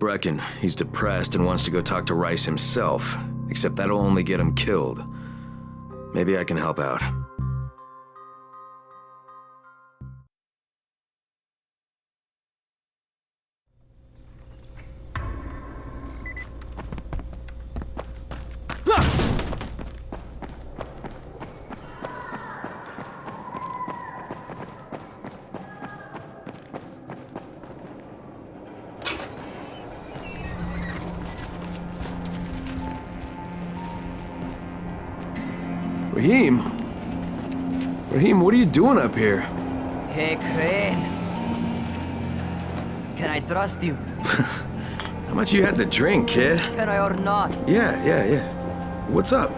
Brecken, he's depressed and wants to go talk to Rice himself, except that'll only get him killed. Maybe I can help out. Raheem? Raheem, what are you doing up here? Hey, Crane. Can I trust you? How much you had to drink, kid? Can I or not? Yeah. What's up?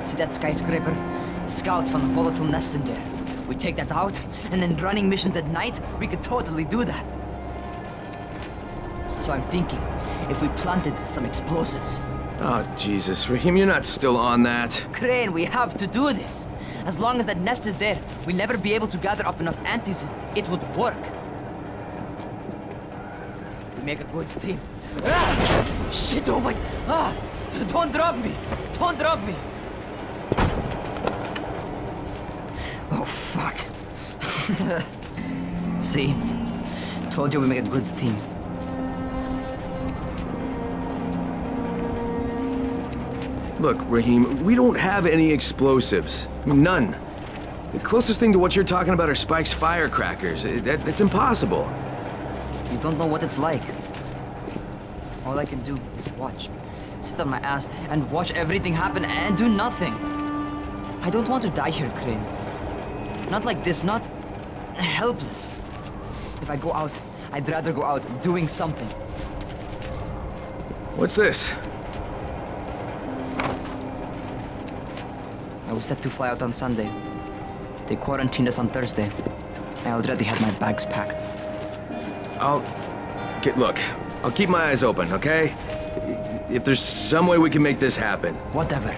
See that skyscraper? Scouts from the volatile nest in there. We take that out, and then running missions at night, we could totally do that. So I'm thinking, if we planted some explosives. Oh, Jesus. Raheem, you're not still on that. Crane, we have to do this. As long as that nest is there, we'll never be able to gather up enough antis. It would work. We make a good team. Ah! Shit, oh my... Ah! Don't drop me! Don't drop me! Oh, fuck. See? Told you we make a good team. Look, Raheem, we don't have any explosives. I mean, none. The closest thing to what you're talking about are Spike's firecrackers. That's impossible. You don't know what it's like. All I can do is watch. Sit on my ass and watch everything happen and do nothing. I don't want to die here, Crane. Not like this, not helpless. If I go out, I'd rather go out doing something. What's this? I was set to fly out on Sunday. They quarantined us on Thursday. I already had my bags packed. Look, I'll keep my eyes open, okay? If there's some way we can make this happen. Whatever.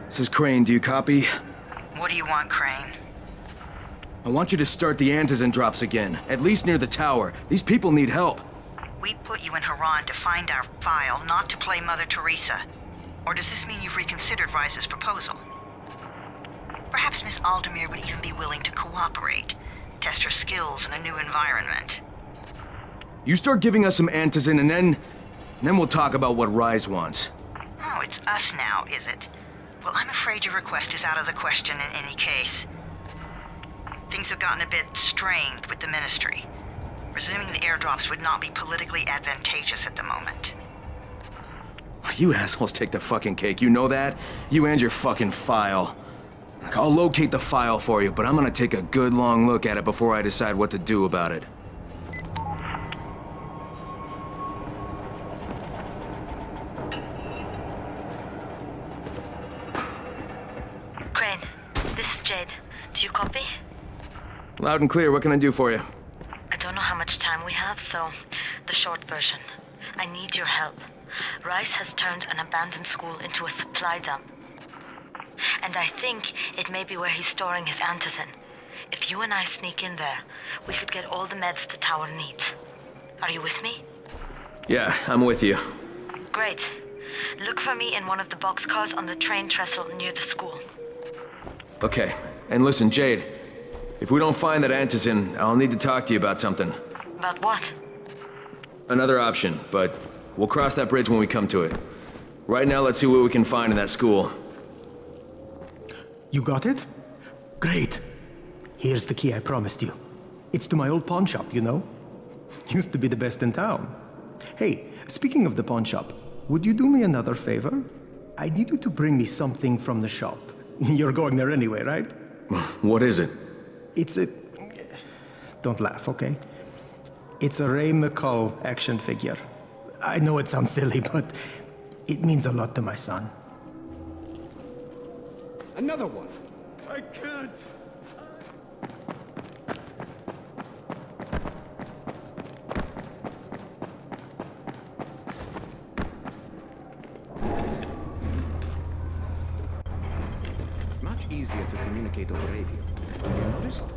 This is Crane, do you copy? What do you want, Crane? I want you to start the antizin drops again, at least near the tower. These people need help. We put you in Haran to find our file, not to play Mother Teresa. Or does this mean you've reconsidered Rice's proposal? Perhaps Miss Aldemir would even be willing to cooperate, test her skills in a new environment. You start giving us some antizin and then we'll talk about what Rise wants. Oh, it's us now, is it? Well, I'm afraid your request is out of the question in any case. Things have gotten a bit strained with the Ministry. Resuming the airdrops would not be politically advantageous at the moment. You assholes take the fucking cake, you know that? You and your fucking file. Look, I'll locate the file for you, but I'm gonna take a good long look at it before I decide what to do about it. Crane, this is Jade. Do you copy? Loud and clear, what can I do for you? I don't know how much time we have, so the short version. I need your help. Rice has turned an abandoned school into a supply dump. And I think it may be where he's storing his antizin. If you and I sneak in there, we could get all the meds the tower needs. Are you with me? Yeah, I'm with you. Great. Look for me in one of the boxcars on the train trestle near the school. Okay, and listen, Jade. If we don't find that antizin, I'll need to talk to you about something. About what? Another option, but we'll cross that bridge when we come to it. Right now, let's see what we can find in that school. You got it? Great. Here's the key I promised you. It's to my old pawn shop, you know? Used to be the best in town. Hey, speaking of the pawn shop, would you do me another favor? I need you to bring me something from the shop. You're going there anyway, right? What is it? It's a... Don't laugh, okay? It's a Ray McCall action figure. I know it sounds silly, but it means a lot to my son. Another one. I can't. Much easier to communicate over radio. Have you noticed?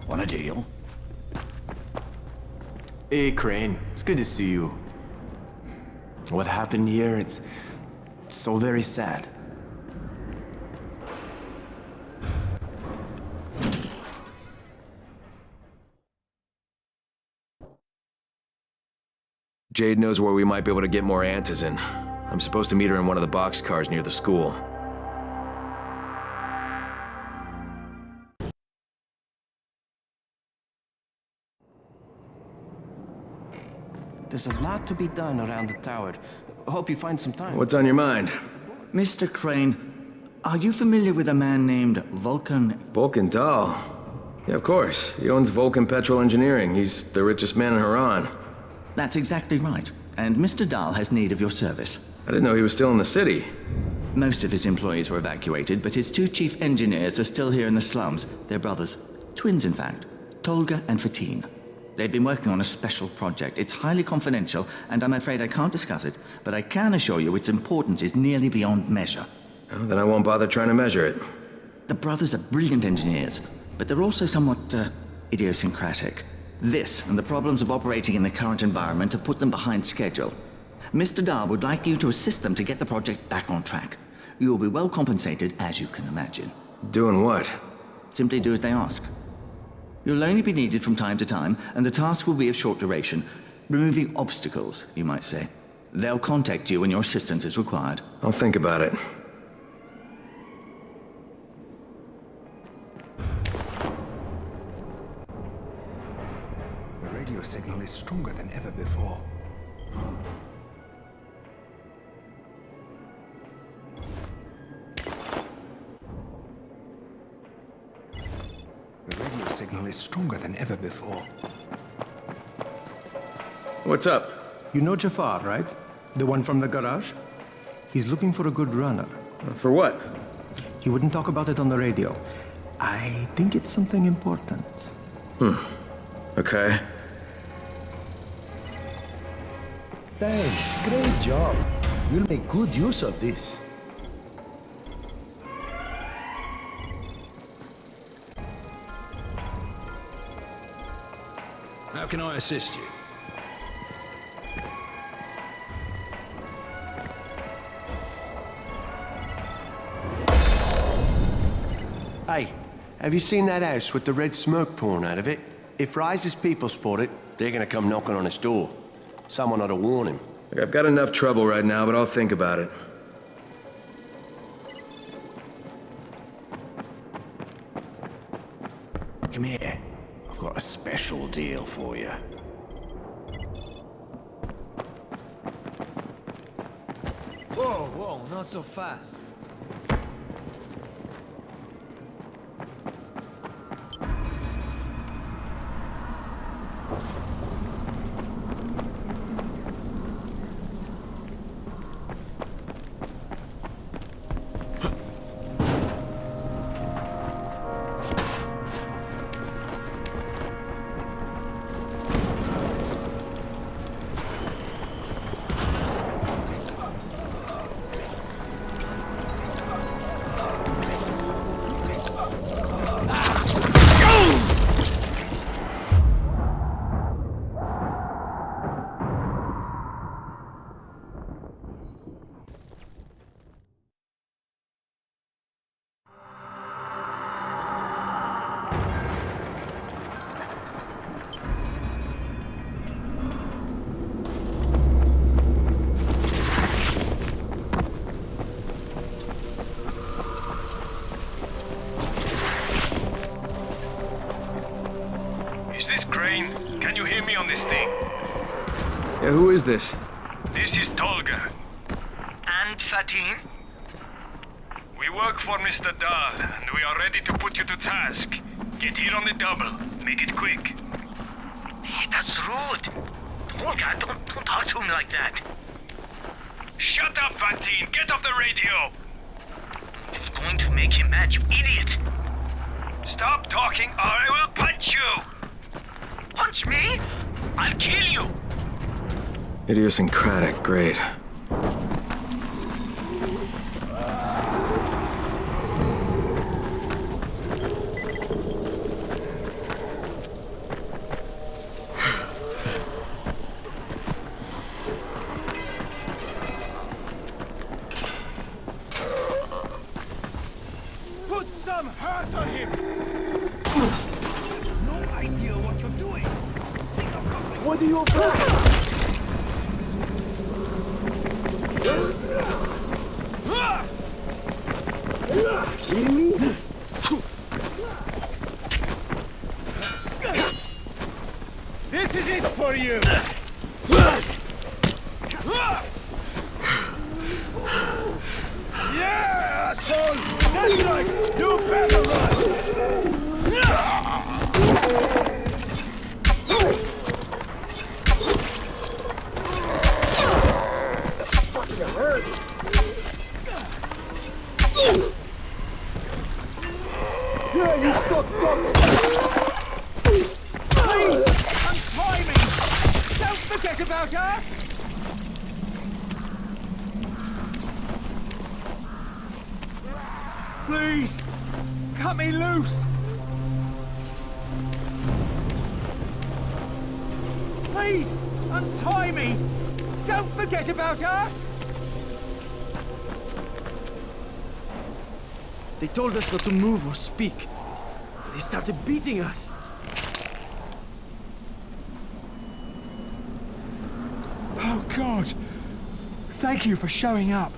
Want a deal? Hey, Crane. It's good to see you. What happened here, it's so very sad. Jade knows where we might be able to get more antizin. I'm supposed to meet her in one of the boxcars near the school. There's a lot to be done around the tower. Hope you find some time. What's on your mind? Mr. Crane, are you familiar with a man named Vulcan? Vulcan Dahl? Yeah, of course. He owns Vulcan Petrol Engineering. He's the richest man in Haran. That's exactly right. And Mr. Dahl has need of your service. I didn't know he was still in the city. Most of his employees were evacuated, but his two chief engineers are still here in the slums. They're brothers. Twins, in fact. Tolga and Fatine. They've been working on a special project. It's highly confidential, and I'm afraid I can't discuss it, but I can assure you its importance is nearly beyond measure. Oh, then I won't bother trying to measure it. The brothers are brilliant engineers, but they're also somewhat, idiosyncratic. This, and the problems of operating in the current environment, have put them behind schedule. Mr. Dahl would like you to assist them to get the project back on track. You will be well compensated, as you can imagine. Doing what? Simply do as they ask. You'll only be needed from time to time, and the task will be of short duration. Removing obstacles, you might say. They'll contact you when your assistance is required. I'll think about it. The radio signal is stronger than ever before. The radio signal is stronger than ever before. What's up? You know Jafar, right? The one from the garage? He's looking for a good runner. For what? He wouldn't talk about it on the radio. I think it's something important. Okay. Thanks, great job. We'll make good use of this. How can I assist you? Hey, have you seen that house with the red smoke pouring out of it? If Rise's people spot it, they're gonna come knocking on his door. Someone ought to warn him. Look, I've got enough trouble right now, but I'll think about it. Come here. I've got a special deal for you. Whoa, whoa, not so fast. Yeah, who is this? This is Tolga. And Fatin? We work for Mr. Dahl, and we are ready to put you to task. Get here on the double. Make it quick. Hey, that's rude. Tolga, don't talk to him like that. Shut up, Fatin! Get off the radio! It's going to make him mad, you idiot. Stop talking or I will punch you! Punch me? I'll kill you. Idiosyncratic, great. Put some hurt on him! No idea what you're doing! What do you want? Kidding me? This is it for you! Yeah, asshole! That's right! You better Yeah, you fucked up! Please! Untie me! Don't forget about us! Please! Cut me loose! Please! Untie me! Don't forget about us! They told us not to move or speak. They started beating us. Oh, God! Thank you for showing up.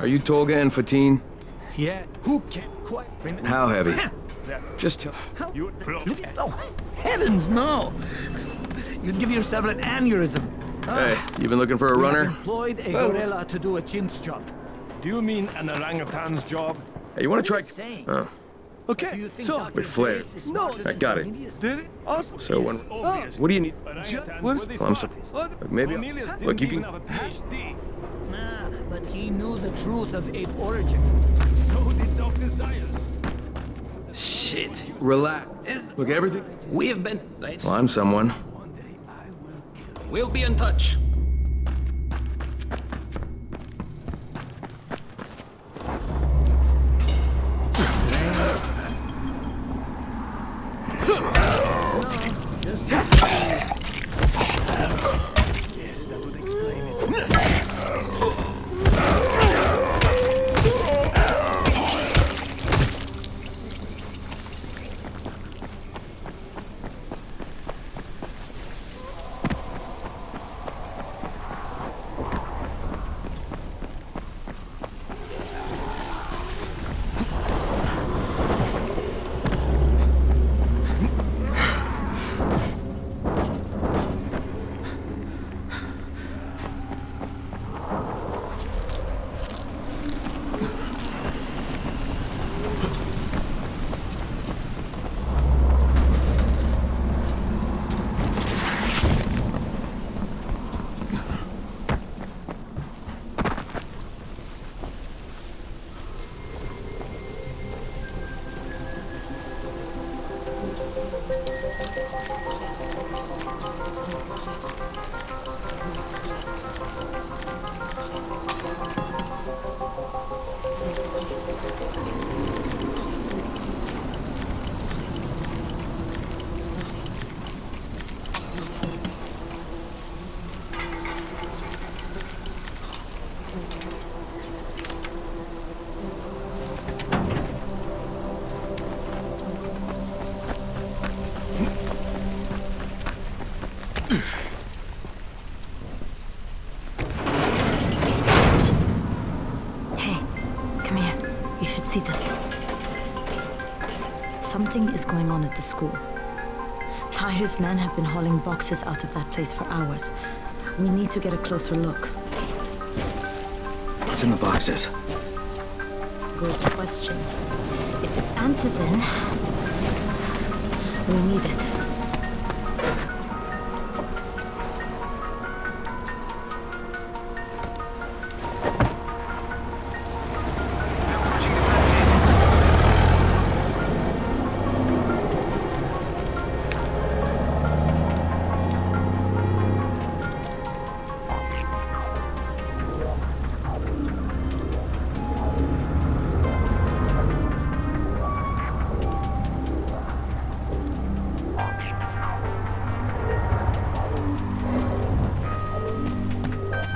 Are you Tolga and Fatin? Yeah, who can quite remember? How heavy? Just tell. You Oh, heavens, no! You'd give yourself an aneurysm. Hey, you been looking for a runner? Employed a gorilla to do a chimp's job. Do you mean an orangutan's job? Hey, you want to try? Saying. Oh, Okay, so... with flair. No, I got it. did it? Awesome. So when? Obvious. What do you need? What's... Well, I'm surprised. Look, maybe. Cornelius didn't Look, you even can. have a PhD. Nah, but he knew the truth of ape origin. So did Dr. Zayas. Shit. Relax. Look, everything. We have been... Well, I'm someone. We'll be in touch. Yes, that would explain it. You should see this. Something is going on at the school. Tahir's men have been hauling boxes out of that place for hours. We need to get a closer look. What's in the boxes? Good question. If it's antizin, we need it.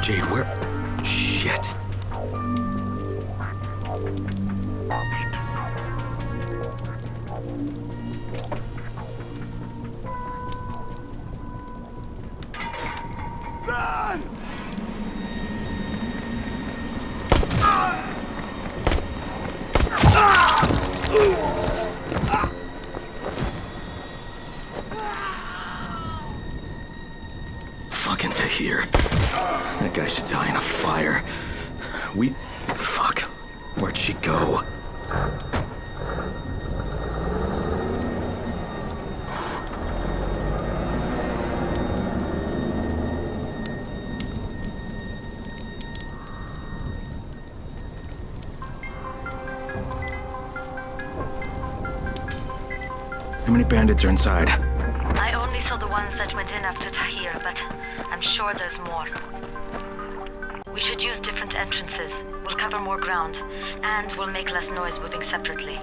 Jade, where? Shit. Fucking Tahir. That guy should die in a fire. Fuck. Where'd she go? How many bandits are inside? I only saw the ones that went in after Tahir, but I'm sure there's more. We should use different entrances. We'll cover more ground, and we'll make less noise moving separately.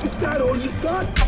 Is that all you got?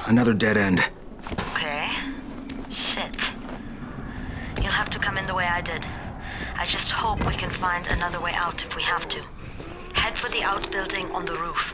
Another dead end. Okay. Shit. You'll have to come in the way I did. I just hope we can find another way out if we have to. Head for the outbuilding on the roof.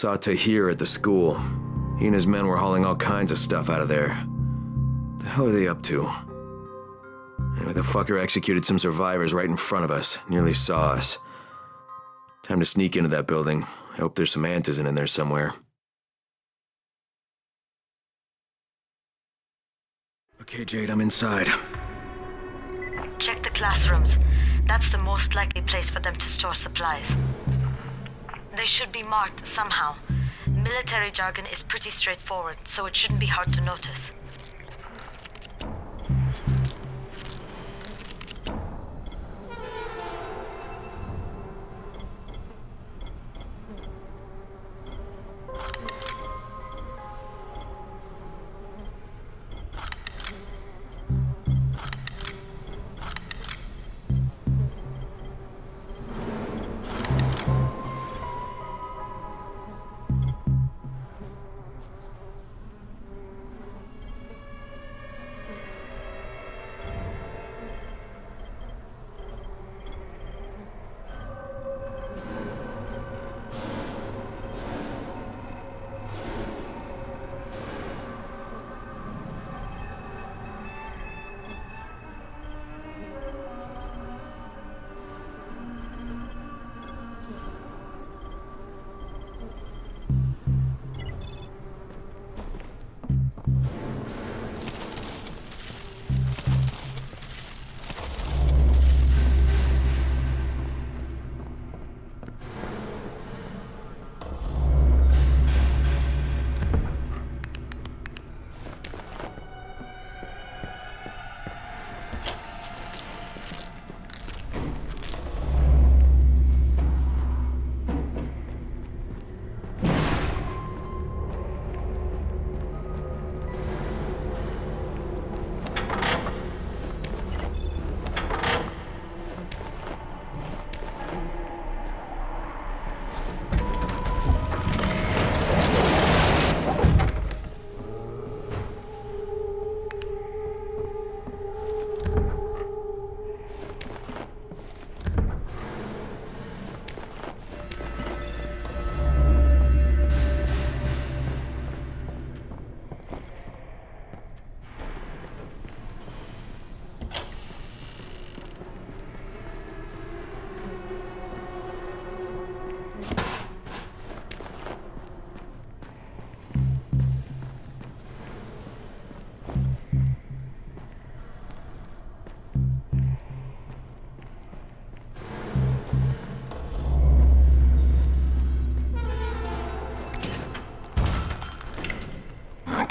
saw Tahir at the school. He and his men were hauling all kinds of stuff out of there. The hell are they up to? Anyway, the fucker executed some survivors right in front of us. Nearly saw us. Time to sneak into that building. I hope there's some Antizin in there somewhere. Okay, Jade, I'm inside. Check the classrooms. That's the most likely place for them to store supplies. They should be marked somehow. Military jargon is pretty straightforward, so it shouldn't be hard to notice.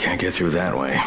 Can't get through that way.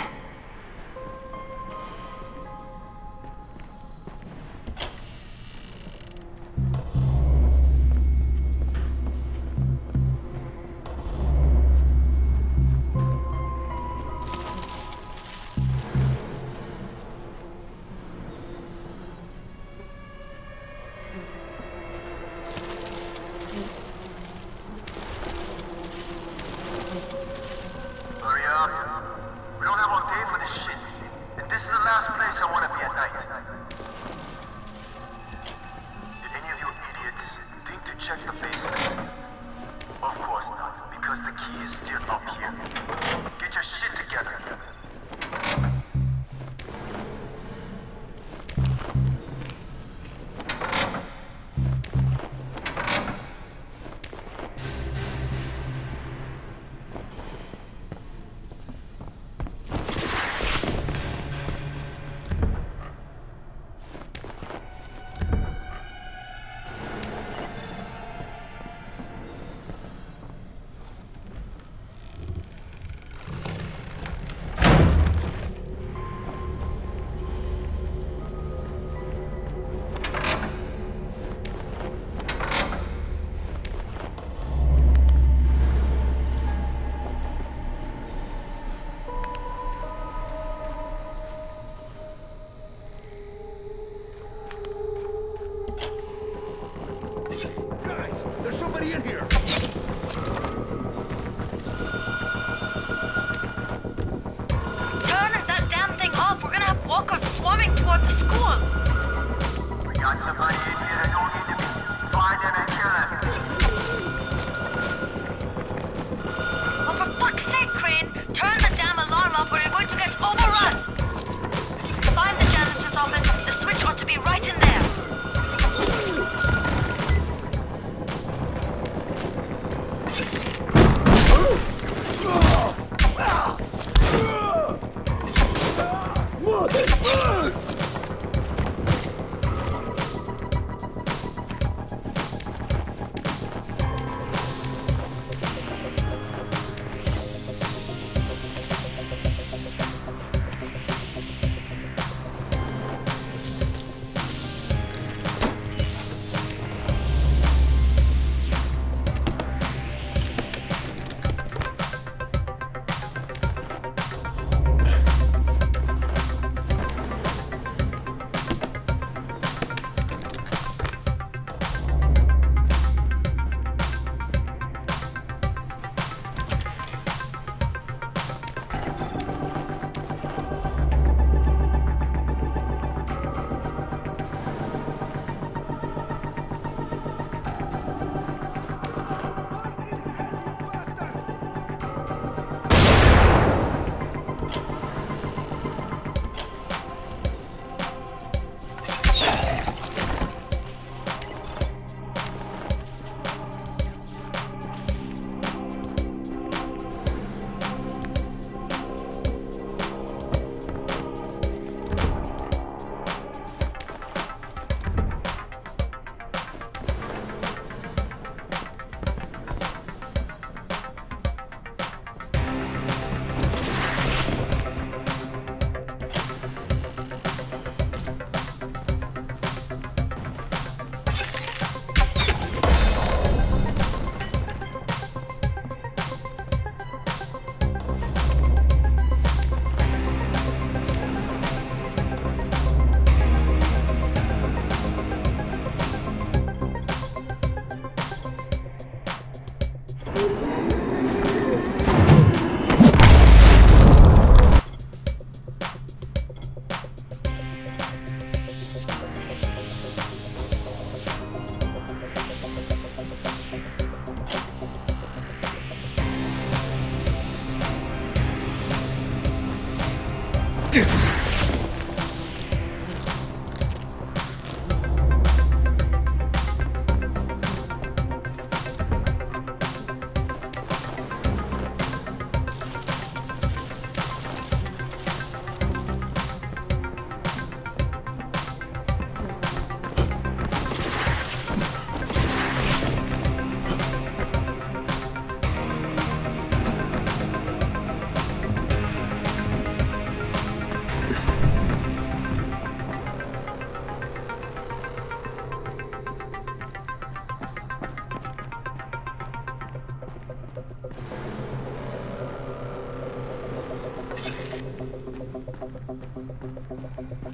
Now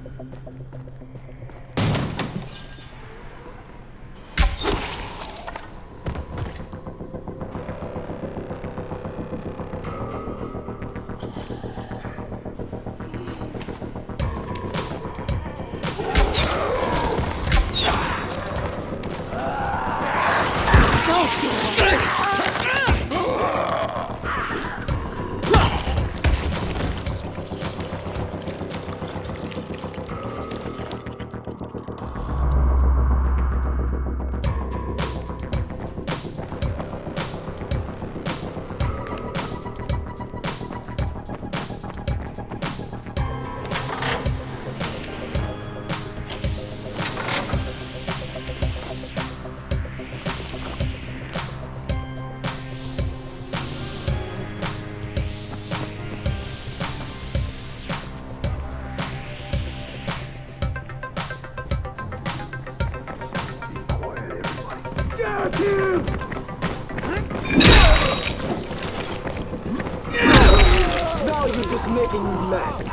you're just making me mad.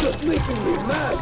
Just making me mad.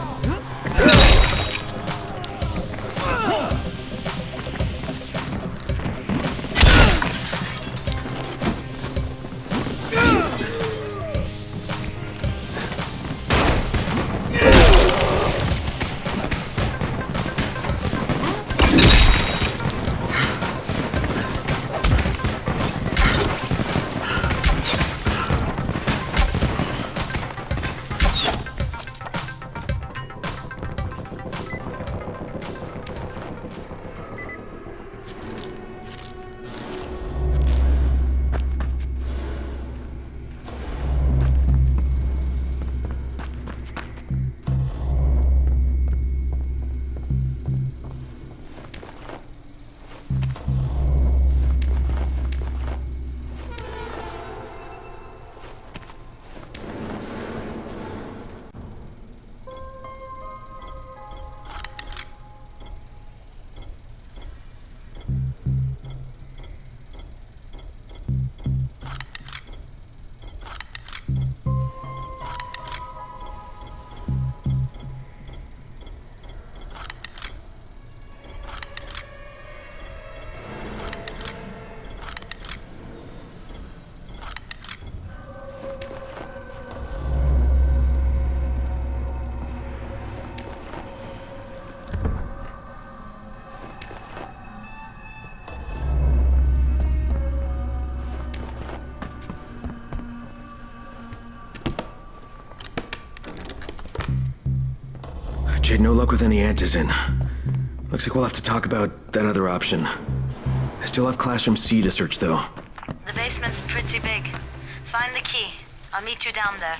Jade, no luck with any antizin. Looks like we'll have to talk about that other option. I still have Classroom C to search, though. The basement's pretty big. Find the key. I'll meet you down there.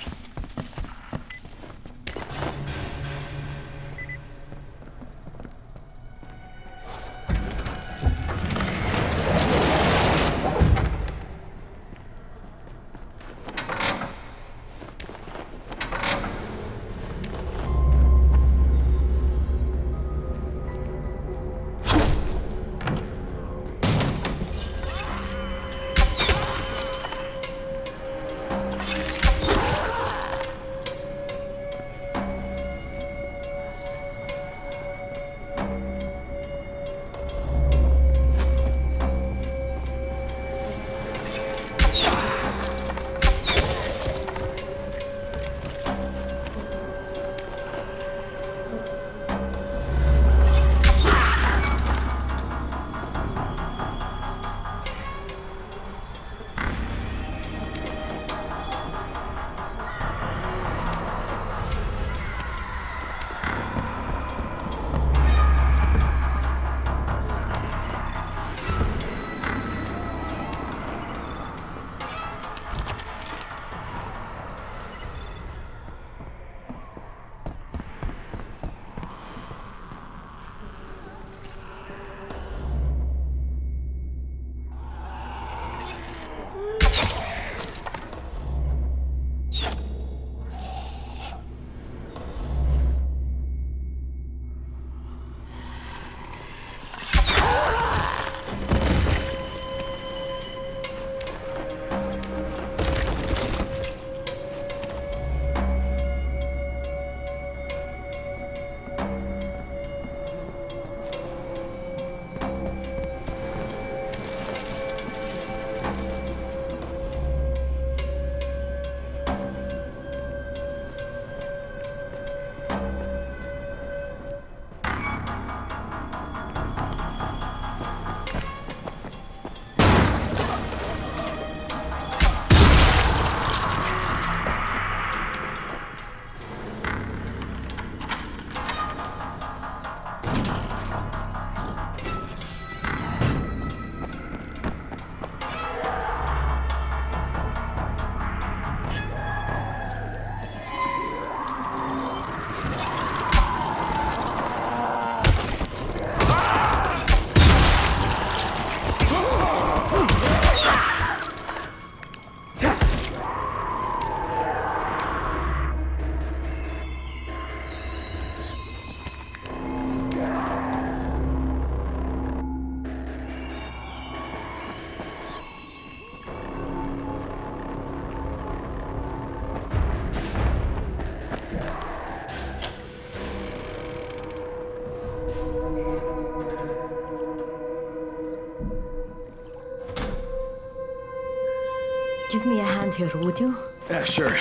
give me a hand here, would you? Yeah, sure.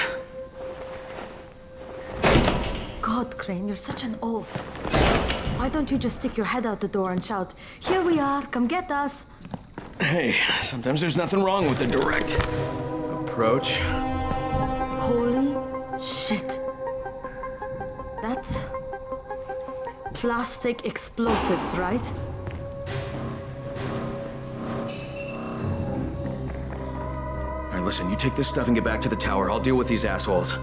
God, Crane, you're such an oaf. Why don't you just stick your head out the door and shout, "Here we are, come get us"? Hey, sometimes there's nothing wrong with the direct approach. Holy shit. That's plastic explosives, right? All right, listen, you take this stuff and get back to the tower. I'll deal with these assholes.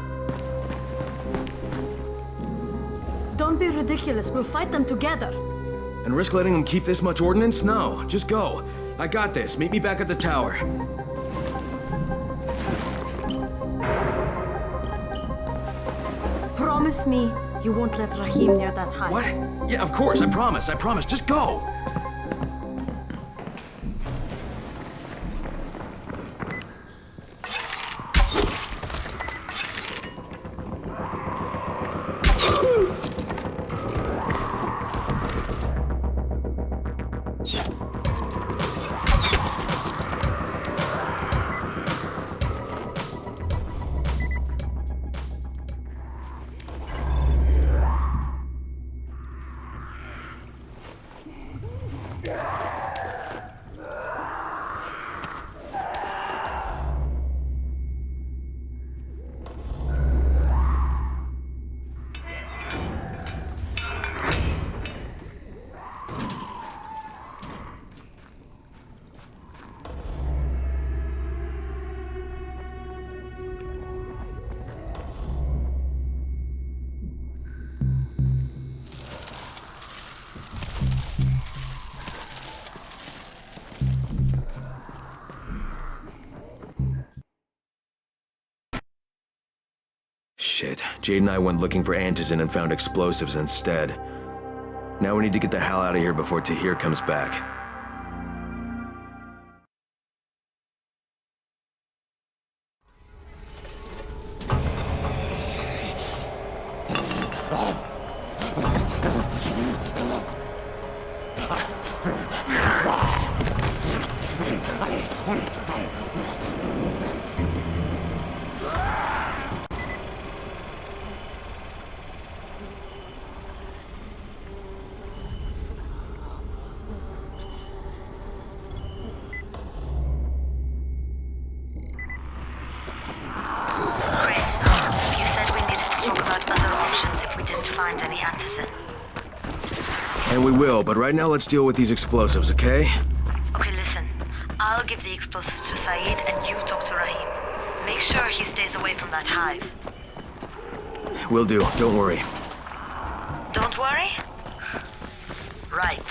Don't be ridiculous. We'll fight them together. And risk letting them keep this much ordnance? No, just go. I got this. Meet me back at the tower. Promise me you won't let Rahim near that hive. What? Yeah, of course. I promise. I promise. Just go. Shit. Jade and I went looking for antizin and found explosives instead. Now we need to get the hell out of here before Tahir comes back. And we will, but right now let's deal with these explosives, okay? Okay, listen. I'll give the explosives to Saeed and you talk to Rahim. Make sure he stays away from that hive. Will do, don't worry. Don't worry? Right.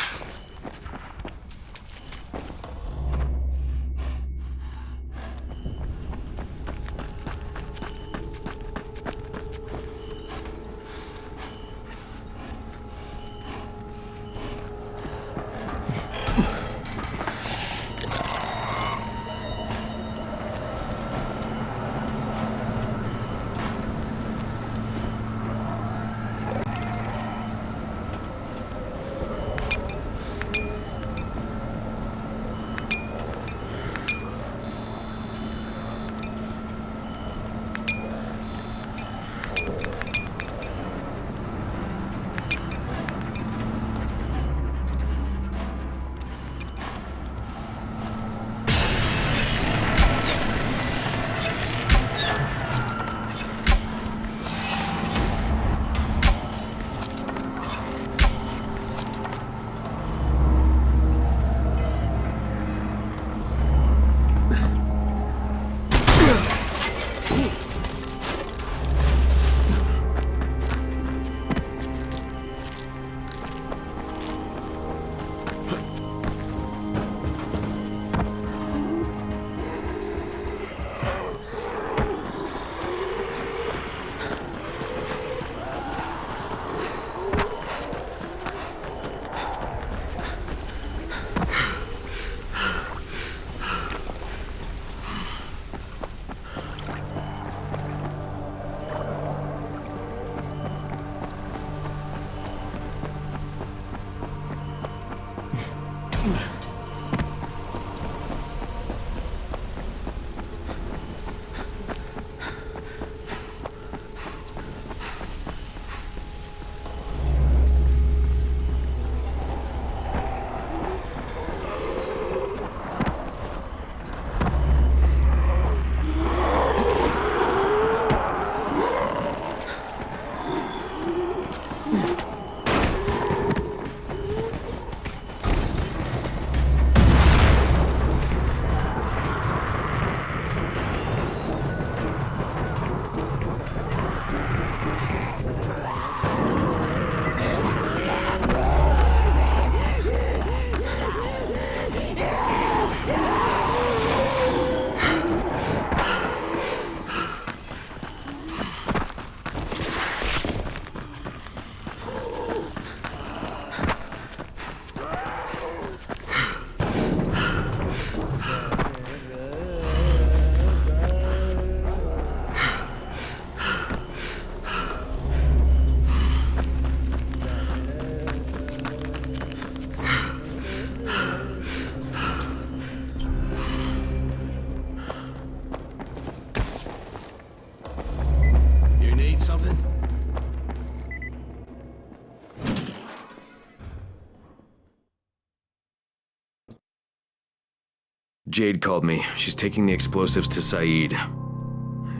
Jade called me. She's taking the explosives to Saeed.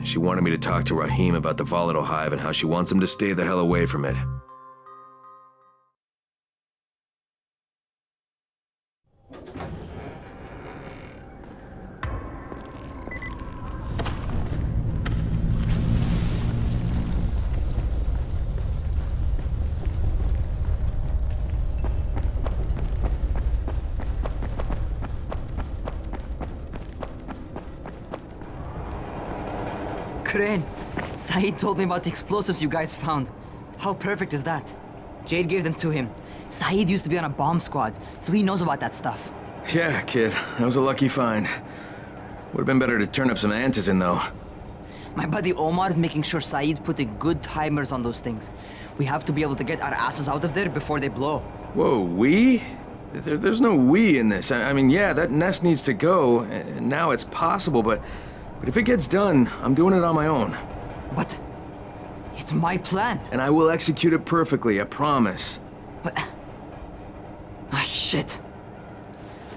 She wanted me to talk to Rahim about the volatile hive and how she wants him to stay the hell away from it. Crane, Saeed told me about the explosives you guys found. How perfect is that? Jade gave them to him. Saeed used to be on a bomb squad, so he knows about that stuff. Yeah, kid. That was a lucky find. Would've been better to turn up some antizin, though. My buddy Omar is making sure Saeed's putting good timers on those things. We have to be able to get our asses out of there before they blow. Whoa, we? There's no we in this. I mean, yeah, that nest needs to go, and now it's possible, but if it gets done, I'm doing it on my own. But it's my plan. And I will execute it perfectly, I promise. But... ah, shit.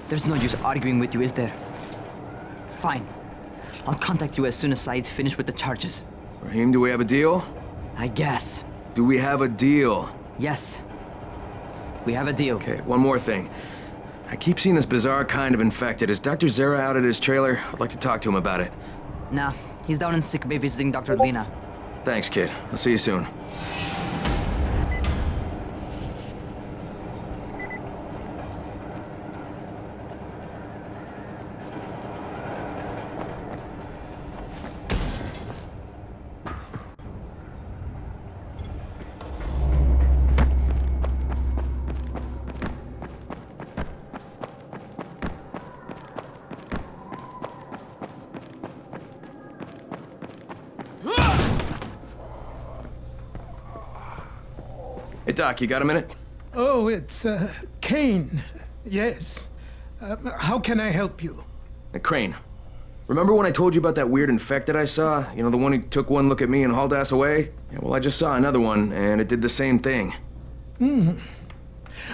There's no use arguing with you, is there? Fine. I'll contact you as soon as Saeed's finished with the charges. Rahim, do we have a deal? I guess. Do we have a deal? Yes. We have a deal. Okay, one more thing. I keep seeing this bizarre kind of infected. Is Dr. Zera out at his trailer? I'd like to talk to him about it. Nah, he's down in sick bay visiting Dr. Lena. Thanks, kid. I'll see you soon. Hey, Doc, you got a minute? Oh, it's, Kane. Yes. How can I help you? Crane. Remember when I told you about that weird infected I saw? You know, the one who took one look at me and hauled ass away? Yeah, well, I just saw another one, and it did the same thing.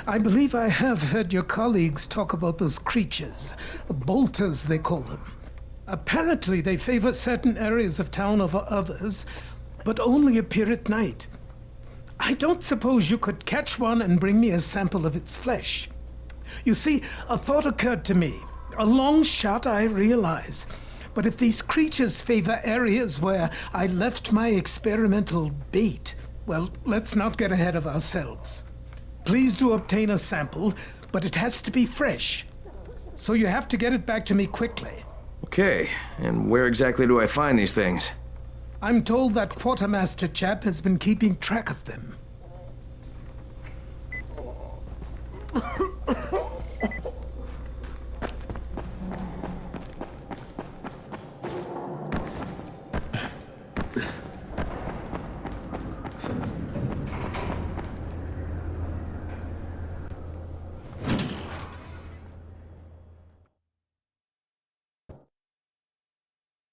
I believe I have heard your colleagues talk about those creatures. Bolters, they call them. Apparently, they favor certain areas of town over others, but only appear at night. I don't suppose you could catch one and bring me a sample of its flesh. You see, a thought occurred to me. A long shot, I realize. But if these creatures favor areas where I left my experimental bait, well, let's not get ahead of ourselves. Please do obtain a sample, but it has to be fresh. So you have to get it back to me quickly. Okay, and where exactly do I find these things? I'm told that quartermaster chap has been keeping track of them.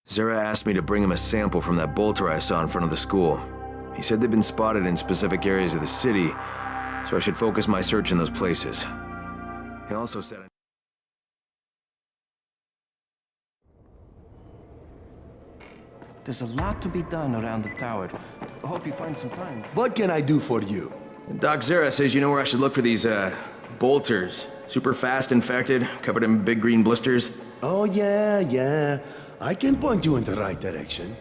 Zera asked me to bring him a sample from that bolter I saw in front of the school. He said they'd been spotted in specific areas of the city, so I should focus my search in those places. He also said... There's a lot to be done around the tower. I hope you find some time. What can I do for you? Doc Zera says you know where I should look for these, bolters. Super fast infected, covered in big green blisters. Oh, yeah. I can point you in the right direction.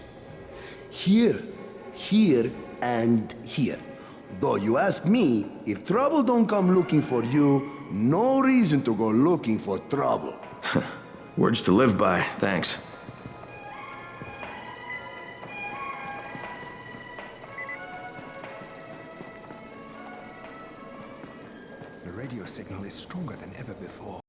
Here, and here. Though you ask me, if trouble don't come looking for you, no reason to go looking for trouble. Words to live by, thanks. The radio signal is stronger than ever before.